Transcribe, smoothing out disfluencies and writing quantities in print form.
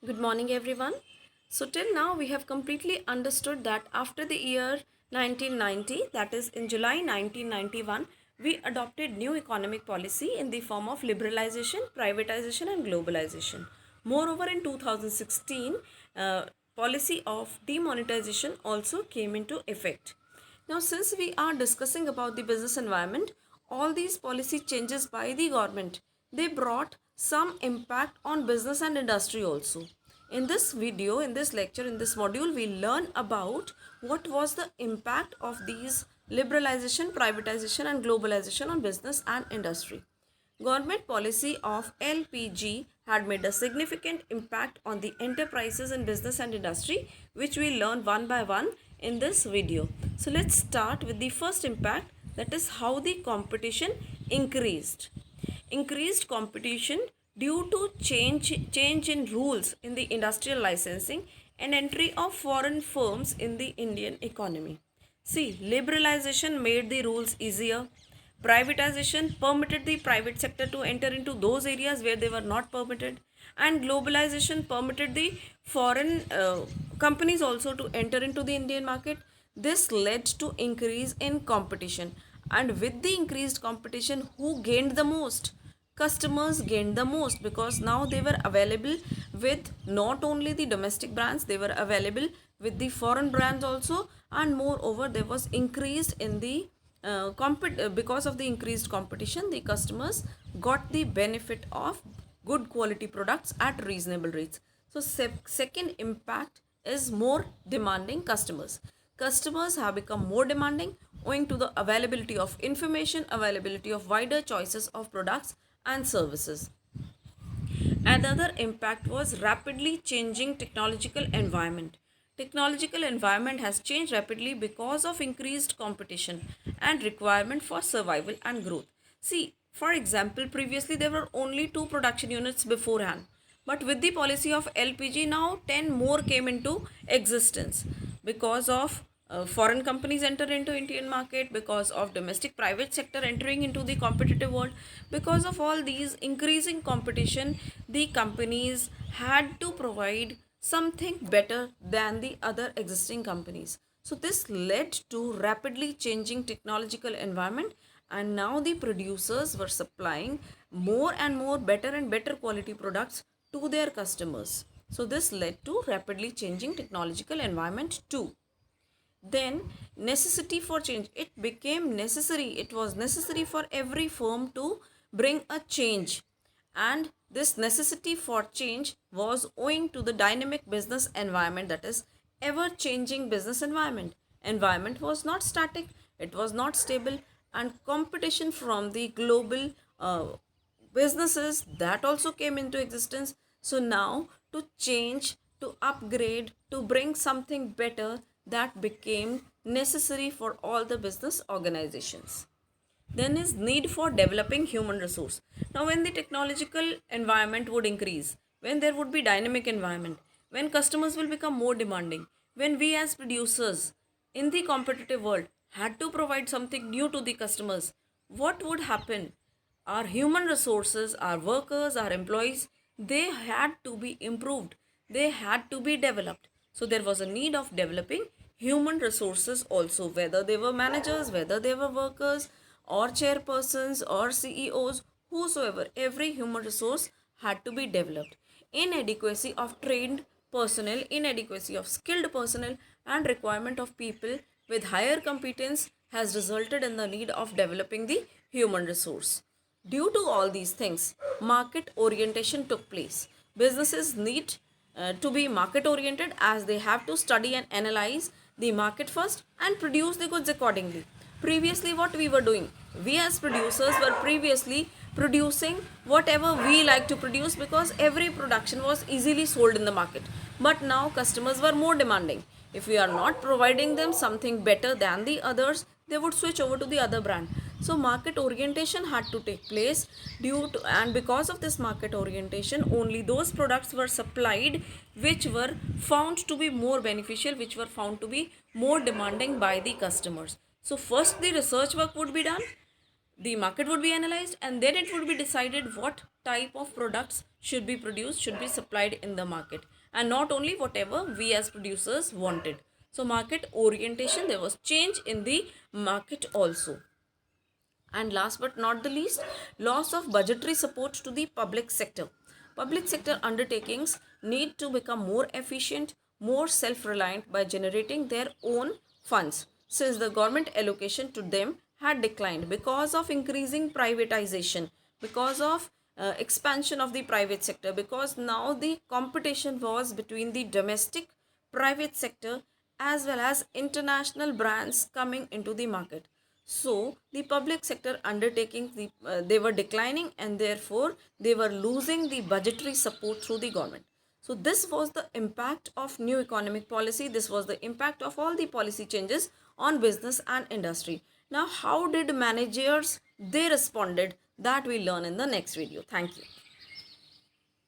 Good morning, everyone. So, till now, we have completely understood that after the year 1990, that is in July 1991, we adopted new economic policy in the form of liberalization, privatization, and globalization. Moreover, in 2016, policy of demonetization also came into effect. Now, since we are discussing about the business environment, all these policy changes by the government, they brought some impact on business and industry also. In this video, in this lecture, in this module, we learn about what was the impact of these liberalization, privatization and globalization on business and industry. Government policy of LPG had made a significant impact on the enterprises in business and industry, which we learn one by one in this video. So let's start with the first impact, that is how the competition increased. Increased competition due to change in rules in the industrial licensing and entry of foreign firms in the Indian economy. See, liberalization made the rules easier. Privatization permitted the private sector to enter into those areas where they were not permitted. And globalization permitted the foreign companies also to enter into the Indian market. This led to increase in competition. And with the increased competition, who gained the most? Customers gained the most, because now they were available with not only the domestic brands, they were available with the foreign brands also. And moreover, there was increased in the because of the increased competition, the customers got the benefit of good quality products at reasonable rates. So second impact is more demanding customers. Customers have become more demanding owing to the availability of information, availability of wider choices of products and services. Another impact was rapidly changing technological environment. Technological environment has changed rapidly because of increased competition and requirement for survival and growth. See, for example, previously there were only 2 production units beforehand, but with the policy of LPG, now 10 more came into existence because of foreign companies enter into Indian market, because of domestic private sector entering into the competitive world. Because of all these increasing competition, the companies had to provide something better than the other existing companies. So this led to rapidly changing technological environment, and now the producers were supplying more and more better and better quality products to their customers. So this led to rapidly changing technological environment too. Then necessity for change, it became necessary, it was necessary for every firm to bring a change. And this necessity for change was owing to the dynamic business environment, that is ever changing business environment was not static, it was not stable. And competition from the global businesses, that also came into existence. So now to change, to upgrade, to bring something better, that became necessary for all the business organizations. Then is need for developing human resource. Now when the technological environment would increase, when there would be dynamic environment, when customers will become more demanding, when we as producers in the competitive world had to provide something new to the customers, what would happen? Our human resources, our workers, our employees, they had to be improved, they had to be developed. So there was a need of developing human resources also, whether they were managers, whether they were workers or chairpersons or CEOs, whosoever, every human resource had to be developed. Inadequacy of trained personnel, inadequacy of skilled personnel, and requirement of people with higher competence has resulted in the need of developing the human resource. Due to all these things, market orientation took place. Businesses need to be market oriented, as they have to study and analyze the market first and produce the goods accordingly. Previously, what we were doing, we as producers were previously producing whatever we like to produce, because every production was easily sold in the market. But now customers were more demanding. If we are not providing them something better than the others, they would switch over to the other brand. So market orientation had to take place, due to, and because of this market orientation, only those products were supplied which were found to be more beneficial, which were found to be more demanding by the customers. So first the research work would be done, the market would be analyzed, and then it would be decided what type of products should be produced, should be supplied in the market, and not only whatever we as producers wanted. So market orientation, there was change in the market also. And last but not the least, loss of budgetary support to the public sector. Public sector undertakings need to become more efficient, more self-reliant by generating their own funds, since the government allocation to them had declined because of increasing privatization, because of expansion of the private sector, because now the competition was between the domestic private sector as well as international brands coming into the market. So the public sector undertakings, they were declining, and therefore they were losing the budgetary support through the government. So this was the impact of new economic policy. This was the impact of all the policy changes on business and industry. Now how did managers they responded, that we learn in the next video. Thank you.